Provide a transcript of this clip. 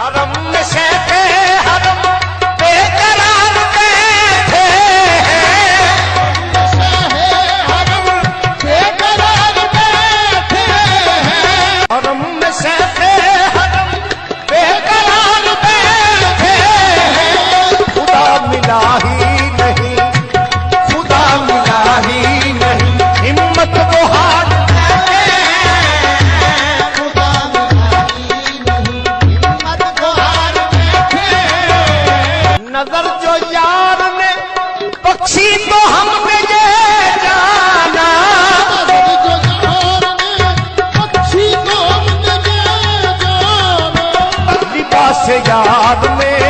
हरम में शेखे हरम बेकरार बैठे हरम बेकरार बैठे हरम में शेखे हरम बेकरार बैठे खुदा मिला ही नहीं, खुदा मिला ही नहीं, हिम्मत वो हार नजर जो यार ने बख्शी तो हमने ये जाना, लिबास यार में